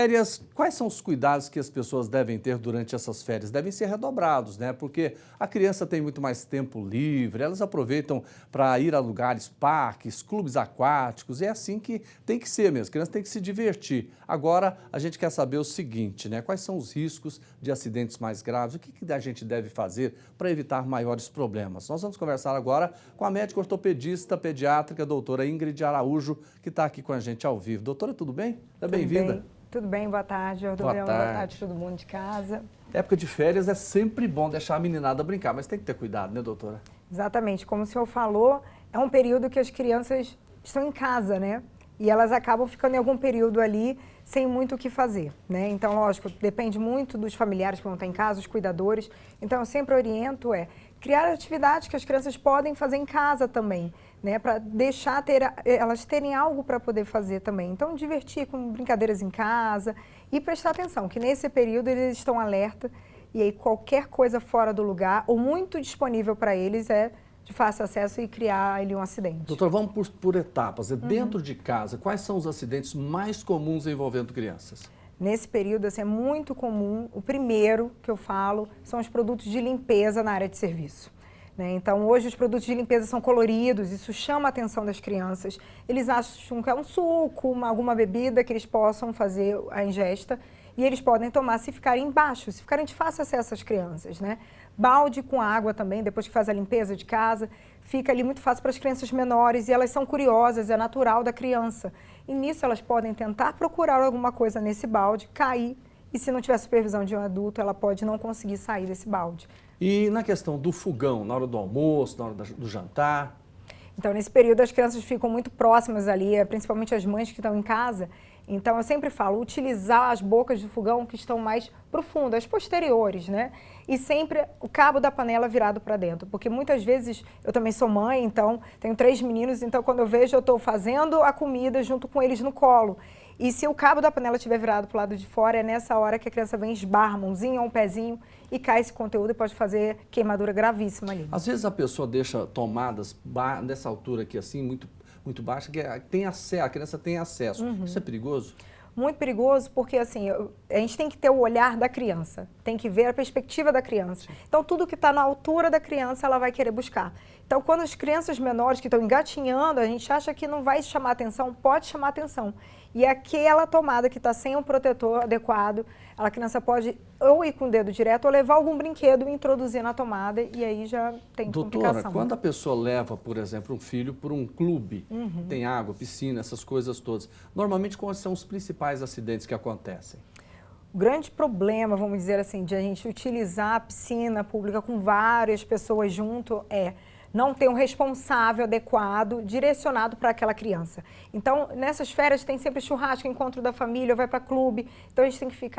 Férias, quais são os cuidados que as pessoas devem ter durante essas férias? Devem ser redobrados, né? Porque a criança tem muito mais tempo livre, elas aproveitam para ir a lugares, parques, clubes aquáticos, é assim que tem que ser mesmo, a criança tem que se divertir. Agora, a gente quer saber o seguinte, né? Quais são os riscos de acidentes mais graves? O que a gente deve fazer para evitar maiores problemas? Nós vamos conversar agora com a médica ortopedista pediátrica, doutora Ingrid Araújo, que está aqui com a gente ao vivo. Doutora, tudo bem? Seja bem-vinda. Tudo bem, boa tarde, Jordão. Boa tarde a todo mundo de casa. Época de férias é sempre bom deixar a meninada brincar, mas tem que ter cuidado, né, doutora? Exatamente, como o senhor falou, é um período que as crianças estão em casa, né? E elas acabam ficando em algum período ali sem muito o que fazer, né? Então, lógico, depende muito dos familiares que vão estar em casa, os cuidadores. Então, eu sempre oriento criar atividades que as crianças podem fazer em casa também, né, para deixar elas terem algo para poder fazer também. Então, divertir com brincadeiras em casa e prestar atenção, que nesse período eles estão alerta e aí qualquer coisa fora do lugar ou muito disponível para eles é de fácil acesso e criar ali um acidente. Doutor, vamos por etapas. Dentro de casa, quais são os acidentes mais comuns envolvendo crianças? Nesse período, assim, é muito comum, o primeiro que eu falo são os produtos de limpeza na área de serviço. Então, hoje os produtos de limpeza são coloridos, isso chama a atenção das crianças. Eles acham que é um suco, alguma bebida que eles possam fazer a ingesta e eles podem tomar se ficarem embaixo, se ficarem de fácil acesso às crianças, né? Balde com água também, depois que faz a limpeza de casa, fica ali muito fácil para as crianças menores e elas são curiosas, é natural da criança. E nisso elas podem tentar procurar alguma coisa nesse balde, cair e se não tiver supervisão de um adulto, ela pode não conseguir sair desse balde. E na questão do fogão, na hora do almoço, na hora do jantar? Então, nesse período, as crianças ficam muito próximas ali, principalmente as mães que estão em casa. Então, eu sempre falo, utilizar as bocas do fogão que estão mais profundas, as posteriores, né? E sempre o cabo da panela virado para dentro. Porque muitas vezes, eu também sou mãe, então tenho 3 meninos, então quando eu vejo, eu estou fazendo a comida junto com eles no colo. E se o cabo da panela estiver virado para o lado de fora, é nessa hora que a criança vem esbarra a mãozinha ou um pezinho e cai esse conteúdo e pode fazer queimadura gravíssima ali. Às vezes a pessoa deixa tomadas dessa altura aqui assim, muito baixa, que a criança tem acesso. Isso é perigoso? Muito perigoso porque, assim, a gente tem que ter o olhar da criança, tem que ver a perspectiva da criança. Então, tudo que está na altura da criança, ela vai querer buscar. Então, quando as crianças menores que estão engatinhando, a gente acha que não vai chamar atenção, pode chamar atenção. E aquela tomada que está sem um protetor adequado, a criança pode ou ir com o dedo direto ou levar algum brinquedo e introduzir na tomada e aí já tem complicação. Doutora, quando a pessoa leva, por exemplo, um filho para um clube, tem água, piscina, essas coisas todas, normalmente quais são os principais acidentes que acontecem? O grande problema, vamos dizer assim, de a gente utilizar a piscina pública com várias pessoas junto não ter um responsável adequado, direcionado para aquela criança. Então, nessas férias tem sempre churrasco, encontro da família, vai para clube, então a gente tem que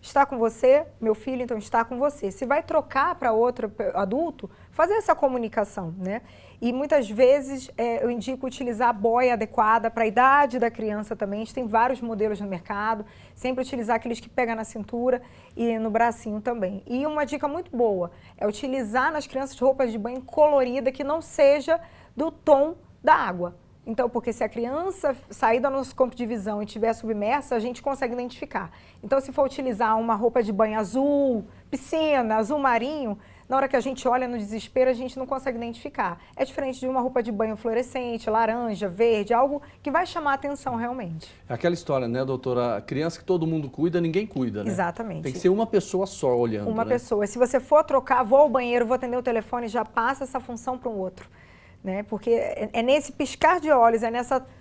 está com você, meu filho, então está com você. Se vai trocar para outro adulto, fazer essa comunicação, né? E muitas vezes eu indico utilizar a boia adequada para a idade da criança também. A gente tem vários modelos no mercado. Sempre utilizar aqueles que pegam na cintura e no bracinho também. E uma dica muito boa é utilizar nas crianças roupas de banho colorida que não seja do tom da água. Então, porque se a criança sair do nosso campo de visão e estiver submersa, a gente consegue identificar. Então, se for utilizar uma roupa de banho azul, piscina, azul marinho, na hora que a gente olha no desespero, a gente não consegue identificar. É diferente de uma roupa de banho fluorescente, laranja, verde, algo que vai chamar a atenção realmente. É aquela história, né, doutora? A criança que todo mundo cuida, ninguém cuida, né? Exatamente. Tem que ser uma pessoa só olhando, Uma pessoa. Se você for trocar, vou ao banheiro, vou atender o telefone, já passa essa função para um outro. Né? Porque é nesse piscar de olhos,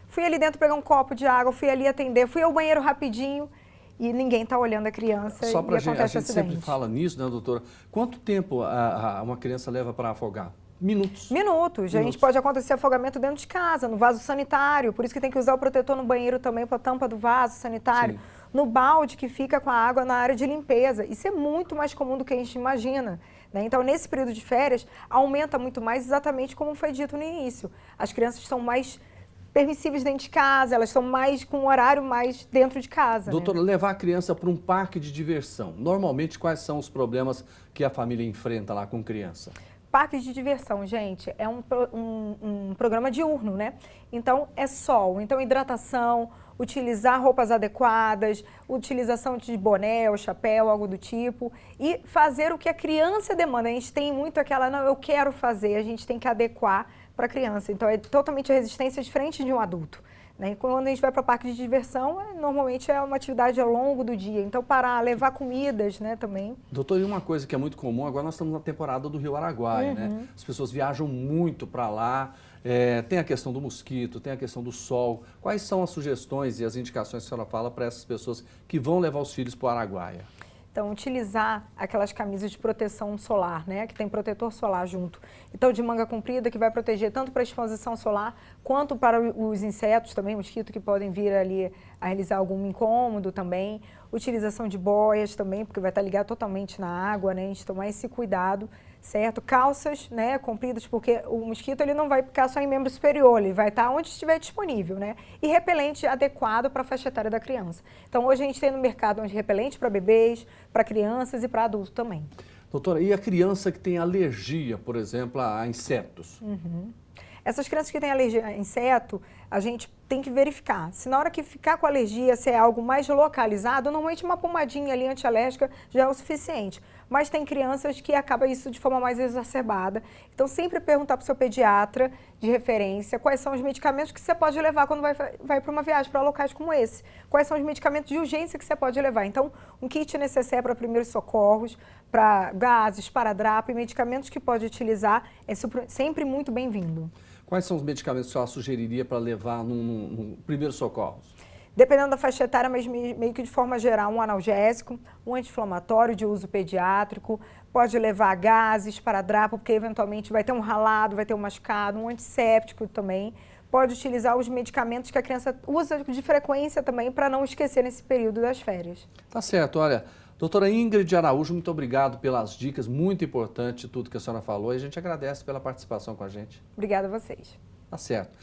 fui ali dentro pegar um copo de água, fui ali atender, fui ao banheiro rapidinho e ninguém está olhando a criança. Só para a gente sempre fala nisso, né, doutora? Quanto tempo uma criança leva para afogar? Minutos. Minutos. A gente pode acontecer afogamento dentro de casa, no vaso sanitário, por isso que tem que usar o protetor no banheiro também para a tampa do vaso sanitário. Sim. No balde que fica com a água na área de limpeza. Isso é muito mais comum do que a gente imagina. Né? Então, nesse período de férias, aumenta muito mais exatamente como foi dito no início. As crianças estão mais permissíveis dentro de casa, elas estão com um horário mais dentro de casa. Doutora, levar a criança para um parque de diversão, normalmente quais são os problemas que a família enfrenta lá com criança? Parques de diversão, gente, é um programa diurno, né? Então, é sol, então hidratação, utilizar roupas adequadas, utilização de boné ou chapéu, algo do tipo, e fazer o que a criança demanda. A gente tem muito aquela, não, eu quero fazer, a gente tem que adequar para a criança. Então, é totalmente a resistência diferente de um adulto. Né? Quando a gente vai para o parque de diversão, normalmente é uma atividade ao longo do dia. Então, parar, levar comidas, né, também. Doutor, e uma coisa que é muito comum, agora nós estamos na temporada do Rio Araguaia, né? As pessoas viajam muito para lá, tem a questão do mosquito, tem a questão do sol. Quais são as sugestões e as indicações que a senhora fala para essas pessoas que vão levar os filhos para o Araguaia? Então, utilizar aquelas camisas de proteção solar, né, que tem protetor solar junto. Então, de manga comprida, que vai proteger tanto para a exposição solar, quanto para os insetos também, mosquitos que podem vir ali a realizar algum incômodo também. Utilização de boias também, porque vai estar ligado totalmente na água, né, a gente tomar esse cuidado, certo? Calças, né, compridas, porque o mosquito ele não vai ficar só em membro superior, ele vai estar onde estiver disponível, né? E repelente adequado para a faixa etária da criança. Então, hoje a gente tem no mercado onde repelente para bebês, para crianças e para adultos também. Doutora, e a criança que tem alergia, por exemplo, a insetos? Essas crianças que têm alergia a inseto, a gente tem que verificar. Se na hora que ficar com alergia, se é algo mais localizado, normalmente uma pomadinha ali antialérgica já é o suficiente. Mas tem crianças que acaba isso de forma mais exacerbada. Então, sempre perguntar para o seu pediatra de referência quais são os medicamentos que você pode levar quando vai para uma viagem para locais como esse. Quais são os medicamentos de urgência que você pode levar. Então, um kit necessário para primeiros socorros, para gases, esparadrapo e medicamentos que pode utilizar é sempre muito bem-vindo. Quais são os medicamentos que a senhora sugeriria para levar no primeiro socorros? Dependendo da faixa etária, mas meio que de forma geral, um analgésico, um anti-inflamatório de uso pediátrico, pode levar gases, esparadrapo, porque eventualmente vai ter um ralado, vai ter um machucado, um antisséptico também. Pode utilizar os medicamentos que a criança usa de frequência também para não esquecer nesse período das férias. Tá certo, olha, doutora Ingrid Araújo, muito obrigado pelas dicas, muito importante tudo que a senhora falou e a gente agradece pela participação com a gente. Obrigada a vocês. Tá certo.